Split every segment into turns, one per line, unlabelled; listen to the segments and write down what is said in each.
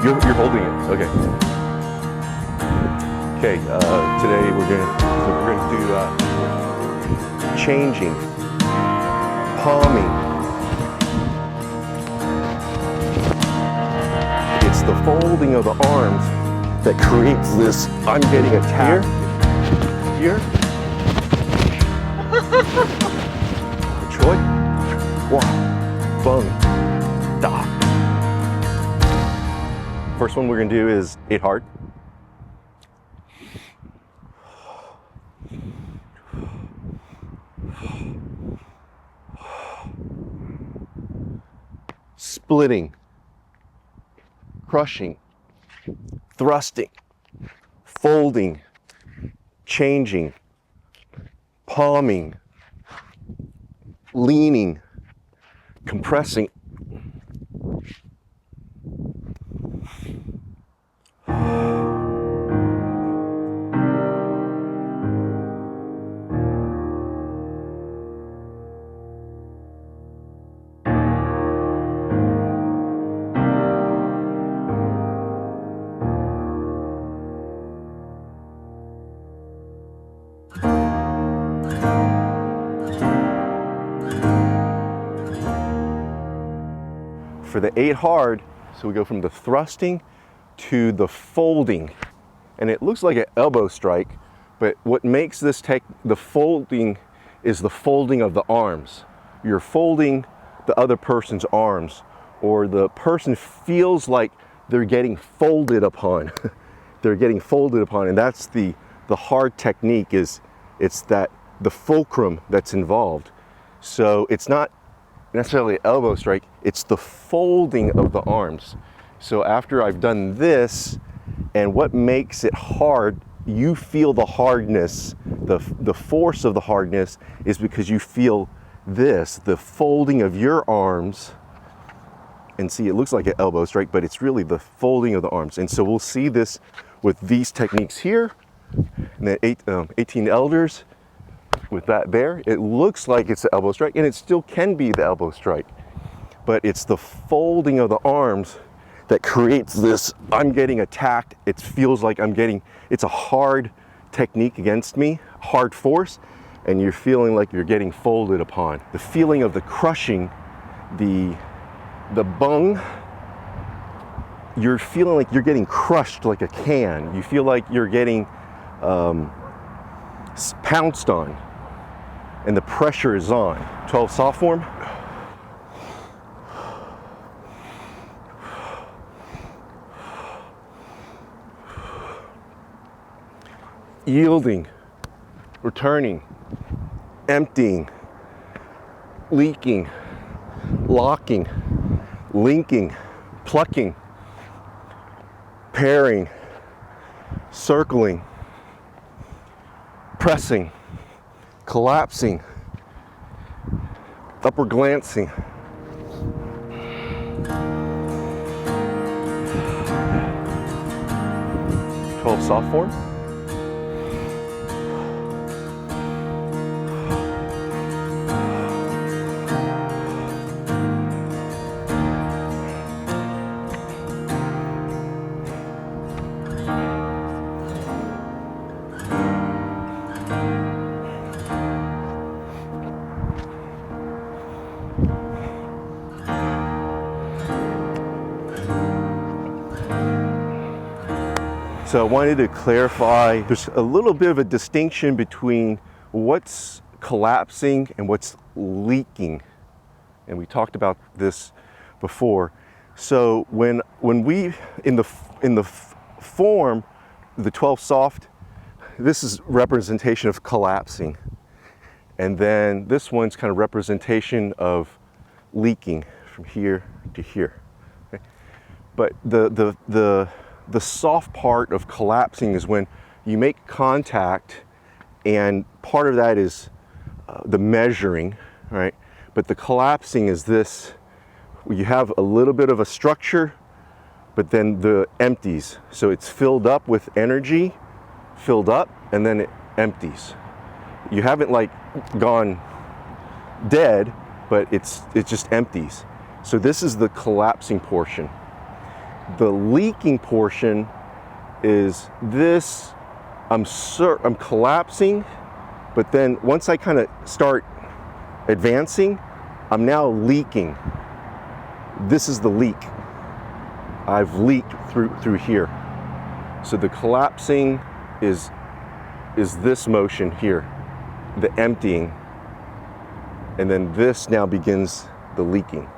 You're holding it. Okay. Okay. Today we're gonna do changing, palming. It's the folding of the arms that creates this. I'm getting attacked. Here. Troy. Wow. Bung. Da. First one we're gonna do is 8 hard. Splitting, crushing, thrusting, folding, changing, palming, leaning, compressing. For the 8 hard, so we go from the thrusting to the folding, and it looks like an elbow strike, but what makes this the folding is the folding of the arms. You're folding the other person's arms, or the person feels like they're getting folded upon. They're getting folded upon, and that's the hard technique. It's that the fulcrum that's involved. So it's not necessarily an elbow strike, it's the folding of the arms. So after I've done this, and what makes it hard, you feel the hardness, the force of the hardness is because you feel this, the folding of your arms. And see, it looks like an elbow strike, but it's really the folding of the arms. And so we'll see this with these techniques here, and then 18 elders. With that there, it looks like it's the elbow strike, and it still can be the elbow strike, but it's the folding of the arms that creates this. I'm getting attacked. It feels like it's a hard technique against me, hard force, and you're feeling like you're getting folded upon. The feeling of the crushing, the bung, you're feeling like you're getting crushed like a can. You feel like you're getting pounced on, and the pressure is on. 12 soft form. Yielding, returning, emptying, leaking, locking, linking, plucking, pairing, circling, pressing, collapsing, upward glancing. Soft form. So I wanted to clarify, there's a little bit of a distinction between what's collapsing and what's leaking. And we talked about this before. So when we, in the form, the 12 soft, this is representation of collapsing. And then this one's kind of representation of leaking from here to here. Okay? But the soft part of collapsing is when you make contact, and part of that is the measuring, right? But the collapsing is this, you have a little bit of a structure, but then the empties. So it's filled up with energy, filled up, and then it empties. You haven't like gone dead, but it just empties. So this is the collapsing portion. The leaking portion is this, I'm collapsing, but then once I kind of start advancing, I'm now leaking. This is the leak. I've leaked through here. So the collapsing is this motion here, the emptying, and then this now begins the leaking.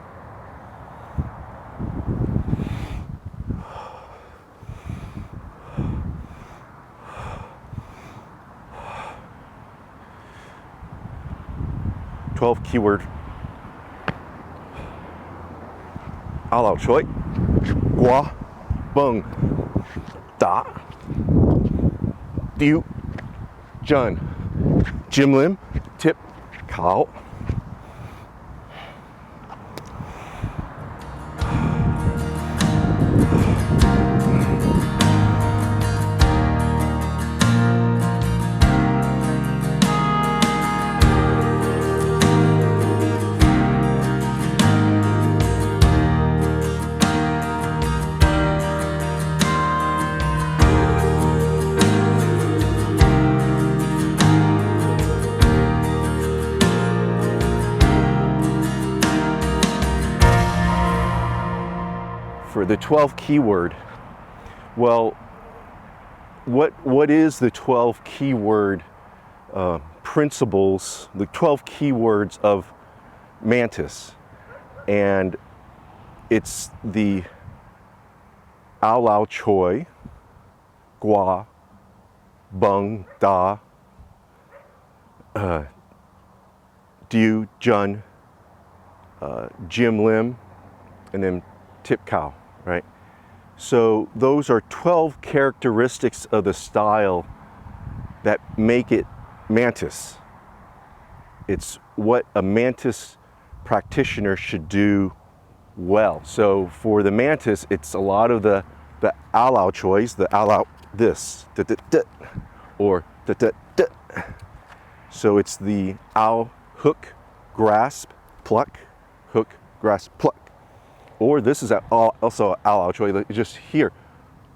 "12 keyword. 阿老吹，刮，蹦，打，丢，Jun, Jim Lim, Tip, Kao." For the 12 keyword, well, what is the 12 keyword principles, the 12 keywords of Mantis? And it's the Ao Lao Choi, Gua, Bung, Da, Diu, Jun, Jim Lim, and then Tip Kao, right? So those are 12 characteristics of the style that make it Mantis. It's what a Mantis practitioner should do well. So for the Mantis, it's a lot of the Ao Lao Chois, the Ao Lao this, da, da, da, or da, da, da. So it's the Ao hook, grasp, pluck, hook, grasp, pluck. Or this is also Ao Lao Choi, just here,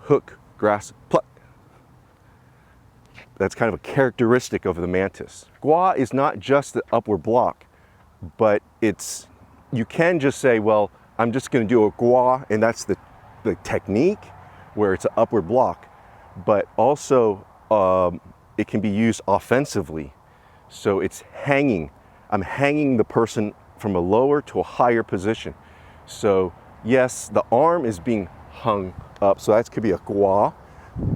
hook, grasp, pluck. That's kind of a characteristic of the Mantis. Gua is not just the upward block, but you can just say, well, I'm just going to do a gua, and that's the technique where it's an upward block, but also it can be used offensively. So it's hanging. I'm hanging the person from a lower to a higher position. So yes, the arm is being hung up, so that could be a gua,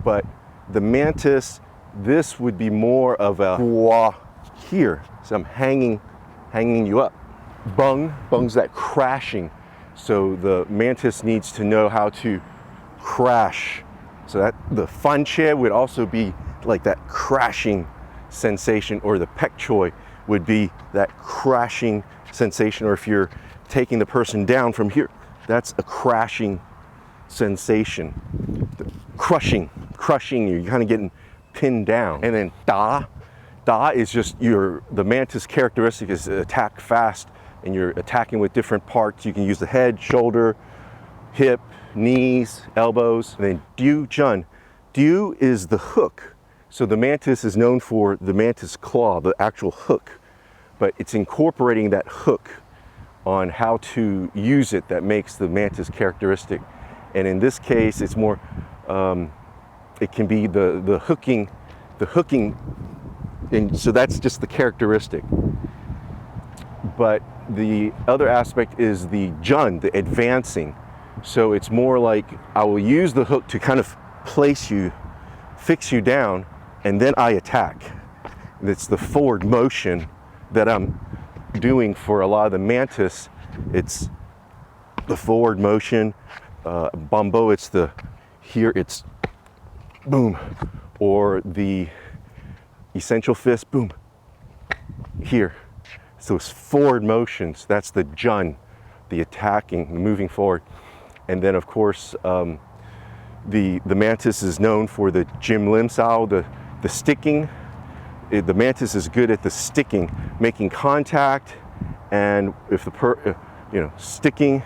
but the Mantis, this would be more of a gua here. So I'm hanging you up. Bung's that crashing. So the Mantis needs to know how to crash. So that the fan che would also be like that crashing sensation, or the pek choi would be that crashing sensation, or if you're taking the person down from here, that's a crashing sensation. The crushing, you're kind of getting pinned down. And then da is just the Mantis characteristic is attack fast, and you're attacking with different parts. You can use the head, shoulder, hip, knees, elbows. And then Diu Jun. Diu is the hook. So the Mantis is known for the Mantis claw, the actual hook, but it's incorporating that hook on how to use it that makes the Mantis characteristic. And in this case, it's more, it can be the hooking, and so that's just the characteristic. But the other aspect is the Jun, the advancing. So it's more like I will use the hook to kind of place you, fix you down, and then I attack. And it's the forward motion that I'm doing for a lot of the Mantis. It's the forward motion. Bambo, it's it's boom, or the essential fist, boom, here. So it's forward motions. That's the Jun, the attacking, the moving forward. And then of course, the Mantis is known for the Jim Lim style, the sticking. The Mantis is good at the sticking, making contact, and if sticking,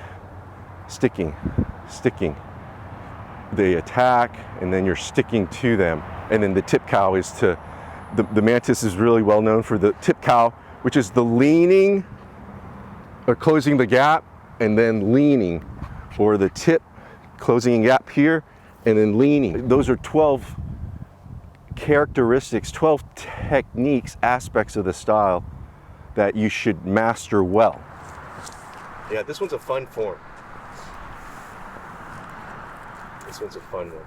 they attack, and then you're sticking to them. And then the tip cow is to, the mantis is really well known for the tip cow, which is the leaning or closing the gap and then leaning, or the tip closing a gap here and then leaning. Those are 12 characteristics, 12 techniques, aspects of the style that you should master well. Yeah, this one's a fun form. This one's a fun one.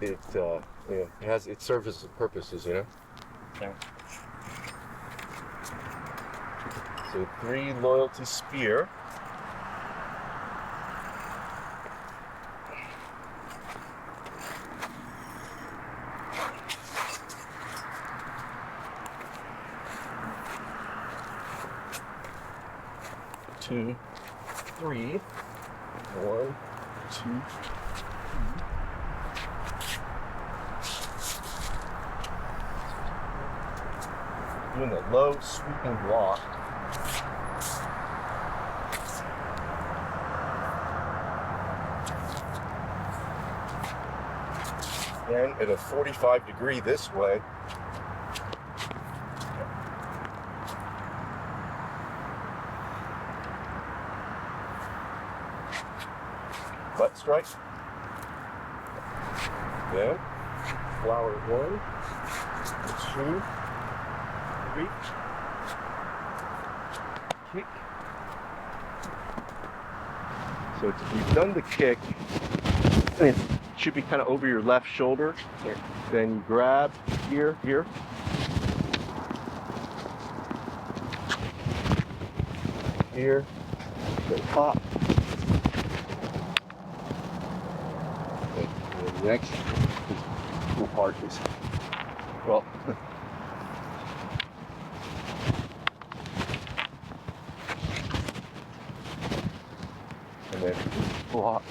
It serves its purposes, you know?
Yeah.
So 3 loyalty spear. Two, 3, 1, 2. Doing a low sweeping block. And at a 45 degree this way. Butt strike. Then flower 1, 2, 3. Kick. So you've done the kick, and it should be kind of over your left shoulder. Here. Then you grab here. Here. Then pop. The next cool part is, well, and then block.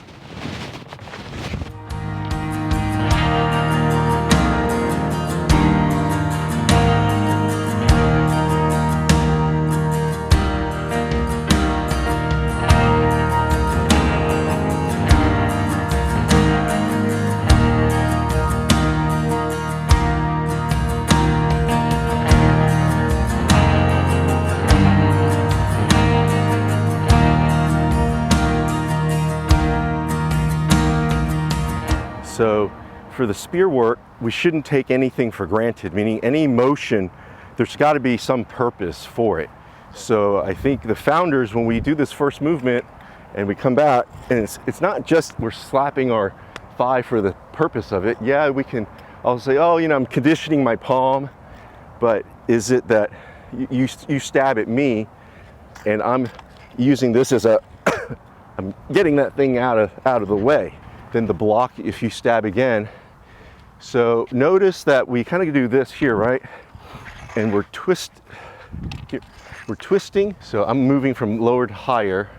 So for the spear work, we shouldn't take anything for granted, meaning any motion, there's got to be some purpose for it. So I think the founders, when we do this first movement and we come back, and it's not just we're slapping our thigh for the purpose of it. Yeah, I'll say, oh, I'm conditioning my palm, but is it that you stab at me and I'm using this as I'm getting that thing out of the way? Then the block, if you stab again. So notice that we kind of do this here, right? And we're twisting. So I'm moving from lower to higher.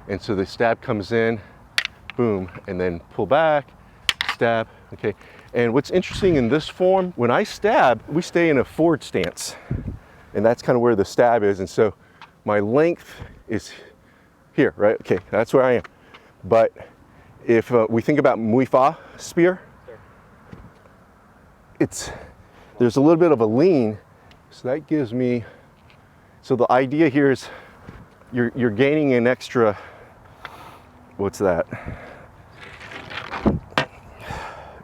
And so the stab comes in, boom, and then pull back, stab, okay. And what's interesting in this form, when I stab, we stay in a forward stance. And that's kind of where the stab is. And so my length is here, right? Okay, that's where I am. But if we think about Muay Fa spear, sure, there's a little bit of a lean, so that gives me, so the idea here is you're gaining an extra, what's that?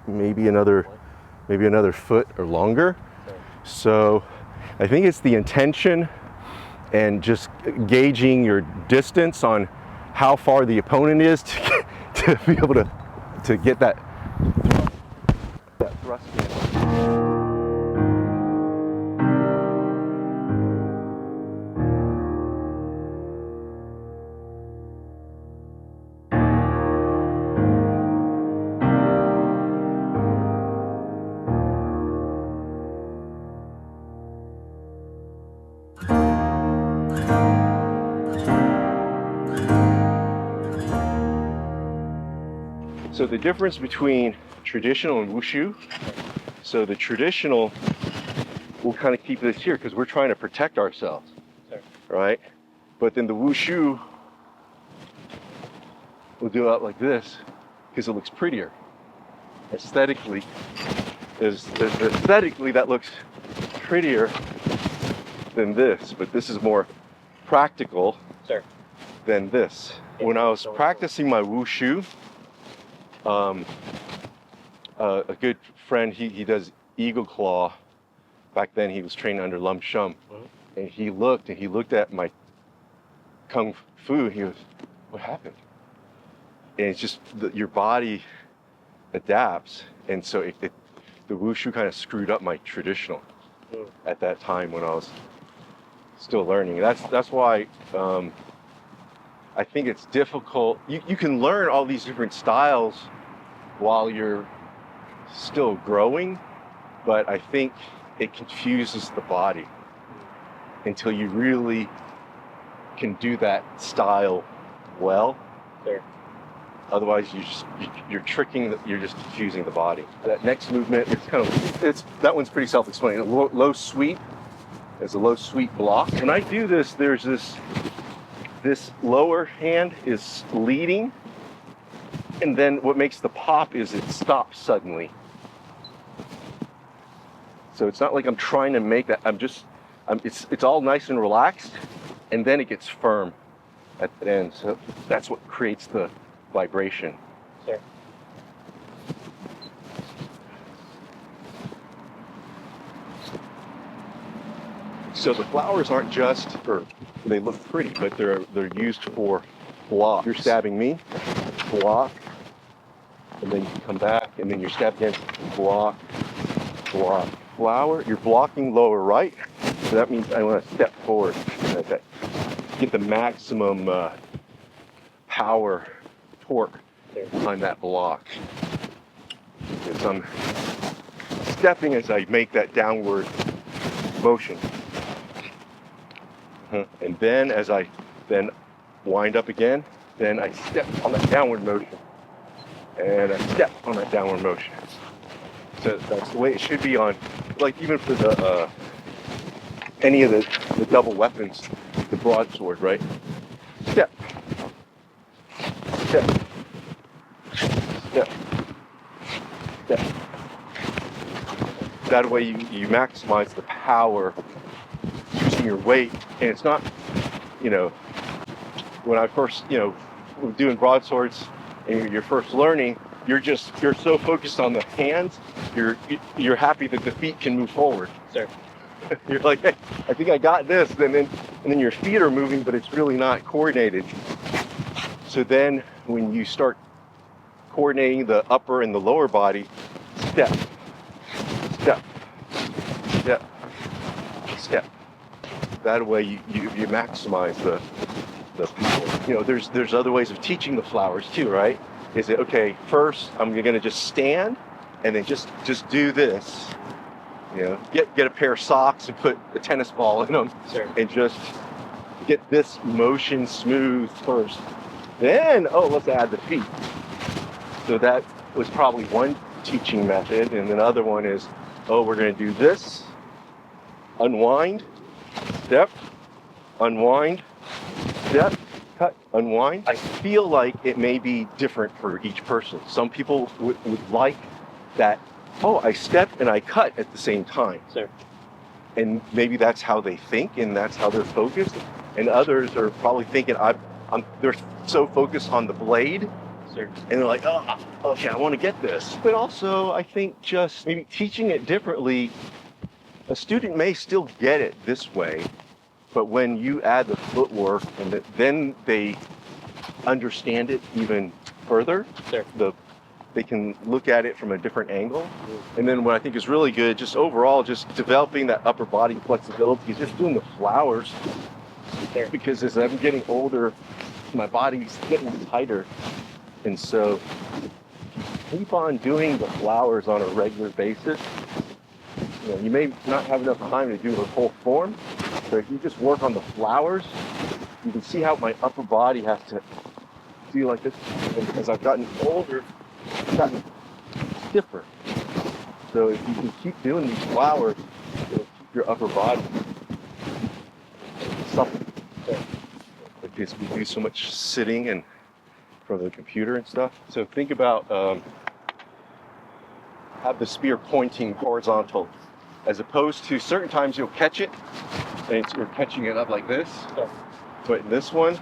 Maybe another foot or longer. Sure. So I think it's the intention and just gauging your distance on how far the opponent is to be able to get that thrust in. So the difference between traditional and wushu, so the traditional, we'll kind of keep this here because we're trying to protect ourselves, sure, right? But then the wushu, we'll do it like this because it looks prettier. Aesthetically, aesthetically that looks prettier than this, but this is more practical than this. When I was practicing my wushu, a good friend, he does Eagle Claw. Back then he was trained under Lam Shum, and he looked at my kung fu. He was, what happened? And it's just your body adapts, and so the wushu kind of screwed up my traditional at that time when I was still learning. That's why I think it's difficult. You can learn all these different styles while you're still growing, but I think it confuses the body until you really can do that style well. Otherwise, you're just confusing the body. That next movement, that one's pretty self-explanatory. Low sweep is a low sweep block. When I do this, there's this lower hand is leading, and then what makes the pop is it stops suddenly. So it's not like I'm trying to make that. It's all nice and relaxed, and then it gets firm at the end. So that's what creates the vibration. So the flowers aren't just they look pretty, but they're used for block. You're stabbing me, block, and then you come back, and then you're stabbed again, block, block. Flower, you're blocking lower right, so that means I want to step forward. Okay. Get the maximum power, torque behind that block. Because I'm stepping as I make that downward motion. And then as I then wind up again, then I step on that downward motion. And I step on that downward motion. So that's the way it should be on, like even for the any of the double weapons, the broadsword, right? Step, step, step, step. That way you maximize the power using your weight, and it's not, when I first, doing broadswords and you're first learning, you're so focused on the hands, you're happy that the feet can move forward.
Sure.
You're like, hey, I think I got this, and then your feet are moving, but it's really not coordinated. So then when you start coordinating the upper and the lower body, step, step, step, step. That way you maximize the power. There's other ways of teaching the flowers too, right? Is it, okay, first I'm gonna just stand and then just do this. Get a pair of socks and put a tennis ball in them.
Sure.
And just get this motion smooth first. Then, let's add the feet. So that was probably one teaching method. And another one is, we're gonna do this, unwind, step, unwind, step, cut, unwind. I feel like it may be different for each person. Some people would like that, I step and I cut at the same time.
Sure.
And maybe that's how they think and that's how they're focused. And others are probably thinking, they're so focused on the blade.
Sure.
And they're like, okay, I want to get this. But also, I think just maybe teaching it differently, a student may still get it this way, but when you add the footwork and then they understand it even further,
sure.
They can look at it from a different angle. And then what I think is really good, just overall, just developing that upper body flexibility, is just doing the flowers.
Sure.
Because as I'm getting older, my body's getting tighter. And so keep on doing the flowers on a regular basis. You may not have enough time to do the whole form, but if you just work on the flowers, you can see how my upper body has to feel like this. And as I've gotten older, it's gotten stiffer. So if you can keep doing these flowers, it'll keep your upper body supple. Because we do so much sitting and from the computer and stuff. So think about have the spear pointing horizontal, as opposed to certain times you'll catch it and you're catching it up like this.
Yeah.
But in this one,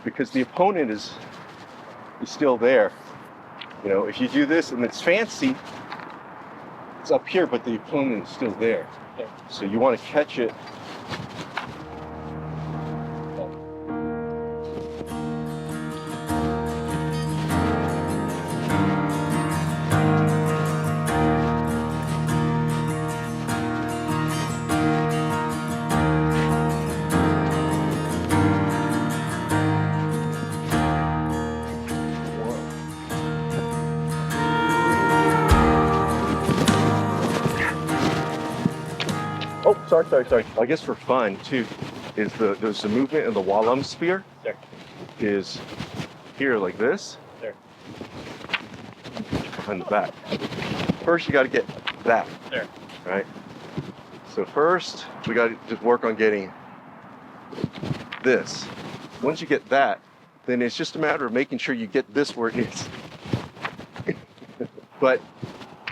because the opponent is still there. You know, if you do this and it's fancy, it's up here, but the opponent is still there.
Yeah.
So you want to catch it. Oh, sorry. I guess for fun too, is there's the movement in the Wallum spear.
There.
Is here like this.
There.
Behind the back. First you got to get that.
There.
Right. So first we got to just work on getting this. Once you get that, then it's just a matter of making sure you get this where it is. But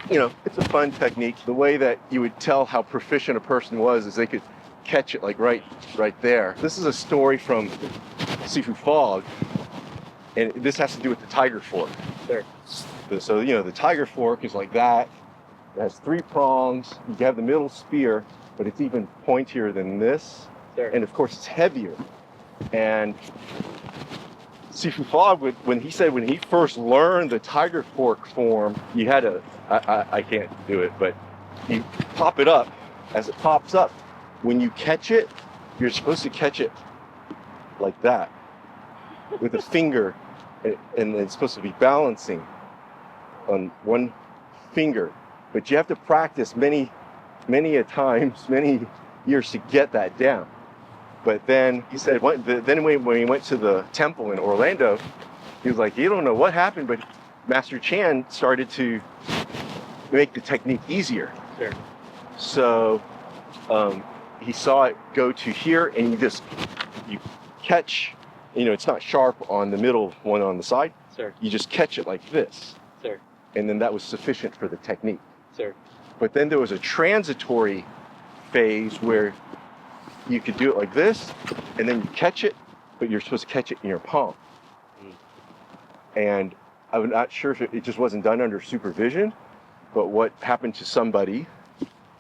you know, it's a fun technique. The way that you would tell how proficient a person was is they could catch it like right there. This is a story from Sifu Fog, and this has to do with the tiger fork.
There.
So, you know, the tiger fork is like that. It has 3 prongs. You have the middle spear, but it's even pointier than this.
There.
And of course, it's heavier. And Sifu Fog, when he first learned the tiger fork form, you had to, I can't do it, but you pop it up. As it pops up, when you catch it, you're supposed to catch it like that with a finger, and it's supposed to be balancing on one finger. But you have to practice many years to get that down. But then he said, when he went to the temple in Orlando, he was like, you don't know what happened, but Master Chan started to make the technique easier.
Sure.
So he saw it go to here, and you catch, you know, it's not sharp on the middle one on the side.
Sure.
You just catch it like this.
Sure.
And then that was sufficient for the technique.
Sure.
But then there was a transitory phase where you could do it like this, and then you catch it, but you're supposed to catch it in your palm. And I'm not sure if it just wasn't done under supervision, but what happened to somebody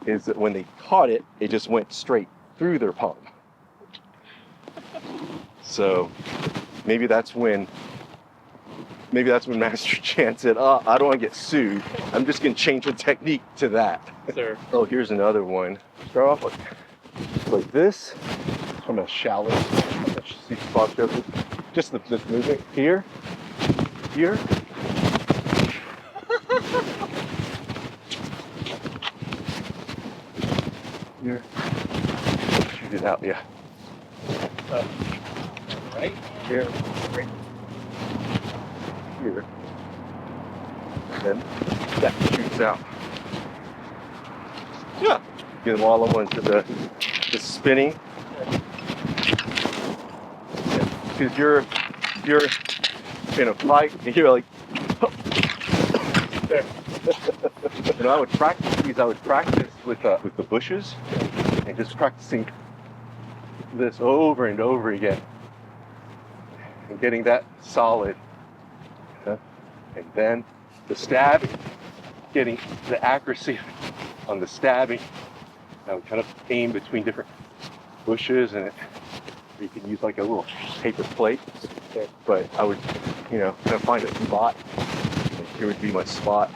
is that when they caught it, it just went straight through their palm. So maybe that's when Master Chan said, oh, I don't want to get sued. I'm just going to change the technique to that.
Sure.
Oh, here's another one. Start off like this, from a shallow, just this movement here, here. Here. Shoot it out, yeah.
Right.
Here.
Right.
Here. And then that shoots out. Yeah. Get them all into the spinning. Because you're in a fight and you're like, you know, I would practice these. I would practice with the bushes and just practicing this over and over again and getting that solid. And then the stabbing, getting the accuracy on the stabbing. I would kind of aim between different bushes, and you can use like a little paper plate. But I would, you know, kind of find a spot. Like here would be my spot.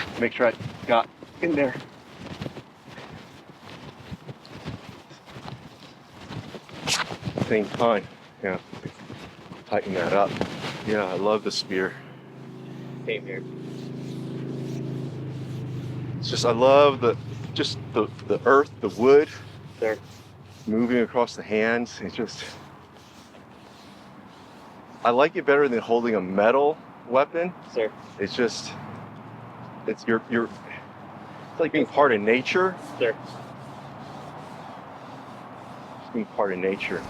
Just make sure I got in there. Same time, yeah. Tighten that up. Yeah, I love the spear.
Same here.
It's just, I love the earth, the wood,
There.
moving across the hands. It's just, I like it better than holding a metal weapon.
Sir.
It's just, it's like being part of nature.
Sir.
interesting part of nature.